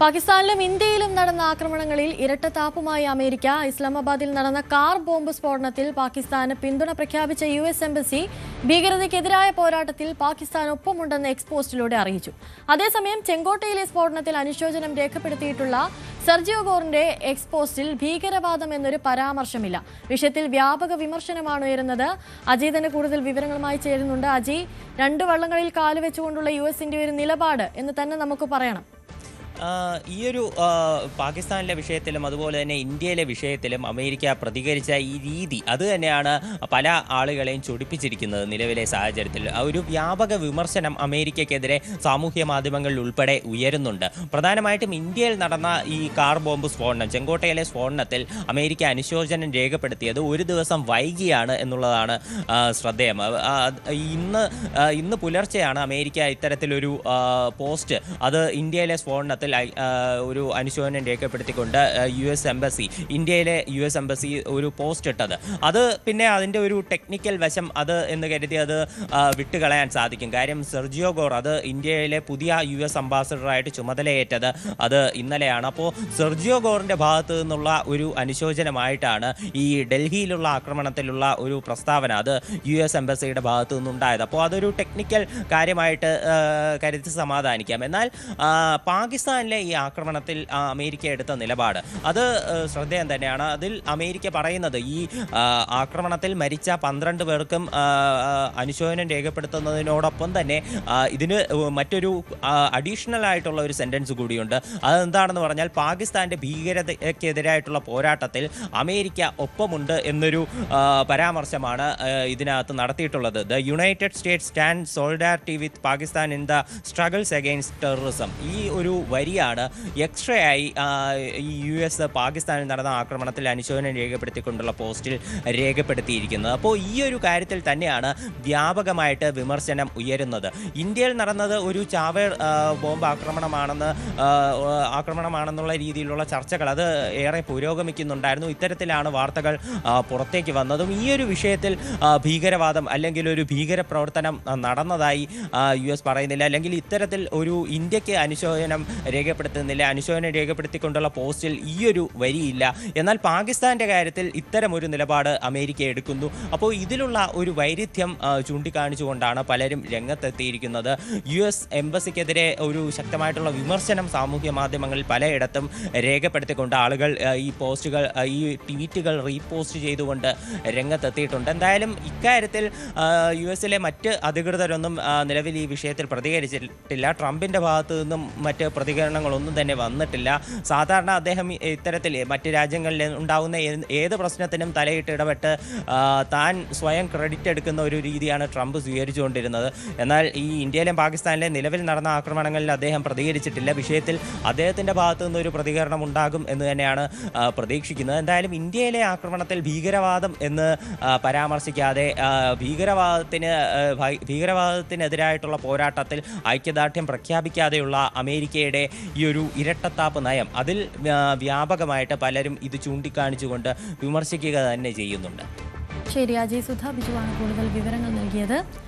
പാകിസ്ഥാനിലും ഇന്ത്യയിലും നടന്ന ആക്രമണങ്ങളിൽ ഇരട്ടത്താപ്പുമായി അമേരിക്ക. ഇസ്ലാമാബാദിൽ നടന്ന കാർ ബോംബ് സ്ഫോടനത്തിൽ പാകിസ്ഥാന് പിന്തുണ പ്രഖ്യാപിച്ച US എംബസി ഭീകരതയ്ക്കെതിരായ പോരാട്ടത്തിൽ പാകിസ്ഥാൻ ഒപ്പമുണ്ടെന്ന് എക്സ്പോസ്റ്റിലൂടെ അറിയിച്ചു. അതേസമയം ചെങ്കോട്ടയിലെ സ്ഫോടനത്തിൽ അനുശോചനം രേഖപ്പെടുത്തിയിട്ടുള്ള സെർജിയോ ഗോറിന്റെ എക്സ്പോസ്റ്റിൽ ഭീകരവാദം എന്നൊരു പരാമർശമില്ല. വിഷയത്തിൽ വ്യാപക വിമർശനമാണ് ഉയരുന്നത്. അജയ് കൂടുതൽ വിവരങ്ങളുമായി ചേരുന്നുണ്ട്. അജയ്, രണ്ട് വള്ളങ്ങളിൽ കാലുവെച്ചുകൊണ്ടുള്ള US-ന്റെ ഒരു നിലപാട് എന്ന് തന്നെ നമുക്ക് പറയണം. ഈയൊരു പാകിസ്ഥാനിലെ വിഷയത്തിലും അതുപോലെ തന്നെ ഇന്ത്യയിലെ വിഷയത്തിലും അമേരിക്ക പ്രതികരിച്ച ഈ രീതി അത് തന്നെയാണ് പല ആളുകളെയും ചൊടിപ്പിച്ചിരിക്കുന്നത്. നിലവിലെ സാഹചര്യത്തിൽ ഒരു വ്യാപക വിമർശനം അമേരിക്കയ്ക്കെതിരെ സാമൂഹ്യ മാധ്യമങ്ങളിൽ ഉൾപ്പെടെ ഉയരുന്നുണ്ട്. പ്രധാനമായിട്ടും ഇന്ത്യയിൽ നടന്ന ഈ കാർ ബോംബ് സ്ഫോടനം, ചെങ്കോട്ടയിലെ സ്ഫോടനത്തിൽ അമേരിക്ക അനുശോചനം രേഖപ്പെടുത്തിയത് ഒരു ദിവസം വൈകിയാണ് എന്നുള്ളതാണ് ശ്രദ്ധേയം. ഇന്ന് പുലർച്ചെയാണ് അമേരിക്ക ഇത്തരത്തിലൊരു പോസ്റ്റ്, അത് ഇന്ത്യയിലെ സ്ഫോടനത്തിൽ ഒരു അനുശോചനം രേഖപ്പെടുത്തിക്കൊണ്ട് ഇന്ത്യയിലെ US എംബസി ഒരു പോസ്റ്റ് ഇട്ടത്. അത് പിന്നെ അതിൻ്റെ ഒരു ടെക്നിക്കൽ വശം അത് എന്ന് കരുതി അത് വിട്ടുകളയാൻ സാധിക്കും. കാര്യം സെർജിയോ ഗോർ അത് ഇന്ത്യയിലെ പുതിയ US അംബാസഡറായിട്ട് ചുമതലയേറ്റത് അത് ഇന്നലെയാണ്. അപ്പോൾ സെർജിയോ ഗോറിൻ്റെ ഭാഗത്തു നിന്നുള്ള ഒരു അനുശോചനമായിട്ടാണ് ഈ ഡൽഹിയിലുള്ള ആക്രമണത്തിലുള്ള ഒരു പ്രസ്താവന അത് US എംബസിയുടെ ഭാഗത്തു നിന്നുണ്ടായത്. അപ്പോൾ അതൊരു ടെക്നിക്കൽ കാര്യമായിട്ട് കരുതി സമാധാനിക്കാം. എന്നാൽ പാകിസ്ഥാനിലെ ഈ ആക്രമണത്തിൽ അമേരിക്ക എടുത്ത നിലപാട് അത് ശ്രദ്ധേയം തന്നെയാണ്. അതിൽ അമേരിക്ക പറയുന്നത് ഈ ആക്രമണത്തിൽ മരിച്ച 12 പേർക്കും അനുശോചനം രേഖപ്പെടുത്തുന്നതിനോടൊപ്പം തന്നെ ഇതിന് മറ്റൊരു അഡീഷണൽ ആയിട്ടുള്ള ഒരു സെൻറ്റൻസ് കൂടിയുണ്ട്. അതെന്താണെന്ന് പറഞ്ഞാൽ പാകിസ്ഥാൻ്റെ ഭീകരതയ്ക്കെതിരായിട്ടുള്ള പോരാട്ടത്തിൽ അമേരിക്ക ഒപ്പമുണ്ട് എന്നൊരു പരാമർശമാണ് ഇതിനകത്ത് നടത്തിയിട്ടുള്ളത്. The United States stand solidarity with Pakistan in the struggles against terrorism. ഈ ഒരു വരിയാണ് എക്സ്ട്രാ ആയി ഈ US പാകിസ്ഥാനിൽ നടന്ന ആക്രമണത്തിൽ അനുശോചനം രേഖപ്പെടുത്തിക്കൊണ്ടുള്ള പോസ്റ്റിൽ രേഖപ്പെടുത്തിയിരിക്കുന്നത്. അപ്പോൾ ഈ ഒരു കാര്യത്തിൽ തന്നെയാണ് വ്യാപകമായിട്ട് വിമർശനം ഉയരുന്നത്. ഇന്ത്യയിൽ നടന്നത് ഒരു ചാവേർ ബോംബ് ആക്രമണമാണെന്നുള്ള രീതിയിലുള്ള ചർച്ചകൾ അത് ഏറെ പുരോഗമിക്കുന്നുണ്ടായിരുന്നു. ഇത്തരത്തിലാണ് വാർത്തകൾ പുറത്തേക്ക് വന്നതും. ഈ ഒരു വിഷയത്തിൽ ഭീകരവാദം അല്ലെങ്കിൽ ഒരു ഭീകരപ്രവർത്തനം നടന്നതായി US പറയുന്നില്ല, അല്ലെങ്കിൽ ഇത്തരത്തിൽ ഒരു ഇന്ത്യക്ക് അനുശോചനം രേഖപ്പെടുത്തുന്നില്ല, അനുശോചനം രേഖപ്പെടുത്തിക്കൊണ്ടുള്ള പോസ്റ്റിൽ ഈ ഒരു വരിയില്ല. എന്നാൽ പാകിസ്ഥാൻ്റെ കാര്യത്തിൽ ഇത്തരം ഒരു നിലപാട് അമേരിക്ക എടുക്കുന്നു. അപ്പോൾ ഇതിലുള്ള ഒരു വൈരുദ്ധ്യം ചൂണ്ടിക്കാണിച്ചുകൊണ്ടാണ് പലരും രംഗത്തെത്തിയിരിക്കുന്നത്. US എംബസിക്കെതിരെ ഒരു ശക്തമായിട്ടുള്ള വിമർശനം സാമൂഹ്യ മാധ്യമങ്ങളിൽ പലയിടത്തും രേഖപ്പെടുത്തിക്കൊണ്ട് ആളുകൾ ഈ ട്വീറ്റുകൾ റീപോസ്റ്റ് ചെയ്തുകൊണ്ട് രംഗത്തെത്തിയിട്ടുണ്ട്. എന്തായാലും ഇക്കാര്യത്തിൽ US-ലെ മറ്റ് അധികൃതരൊന്നും നിലവിൽ ഈ വിഷയത്തിൽ പ്രതികരിച്ചിട്ടില്ല. ട്രംപിൻ്റെ ഭാഗത്തു നിന്നും മറ്റ് പ്രതികരണങ്ങളൊന്നും തന്നെ വന്നിട്ടില്ല. സാധാരണ അദ്ദേഹം ഇത്തരത്തിൽ മറ്റ് രാജ്യങ്ങളിൽ ഉണ്ടാകുന്ന ഏത് പ്രശ്നത്തിനും തലയിട്ട് ഇടപെട്ട് താൻ സ്വയം ക്രെഡിറ്റ് എടുക്കുന്ന ഒരു രീതിയാണ് ട്രംപ് സ്വീകരിച്ചുകൊണ്ടിരുന്നത്. എന്നാൽ ഈ ഇന്ത്യയിലെയും പാകിസ്ഥാനിലെയും നിലവിൽ നടന്ന ആക്രമണങ്ങളിൽ അദ്ദേഹം പ്രതികരിച്ചിട്ടില്ല. വിഷയത്തിൽ അദ്ദേഹത്തിൻ്റെ ഭാഗത്തു നിന്നൊരു പ്രതികരണം ഉണ്ടാകും എന്ന് തന്നെയാണ് പ്രതീക്ഷിക്കുന്നത്. എന്തായാലും ഇന്ത്യയിലെ ആക്രമണത്തിൽ ഭീകരവാദം എന്ന് പരാമർശിക്കാതെ ഭീകരവാദത്തിനെതിരായിട്ടുള്ള പോരാട്ടത്തിൽ ഐക്യദാർഢ്യം പ്രഖ്യാപിക്കാതെയുള്ള അമേരിക്കയുടെ ഈ ഒരു ഇരട്ടത്താപ്പ് നയം അതിൽ വ്യാപകമായിട്ട് പലരും ഇത് ചൂണ്ടിക്കാണിച്ചുകൊണ്ട് വിമർശിക്കുക തന്നെ ചെയ്യുന്നുണ്ട്. ശരി, അജയ് സുധ ബിജുവാണ് കൂടുതൽ വിവരങ്ങൾ നൽകിയത്.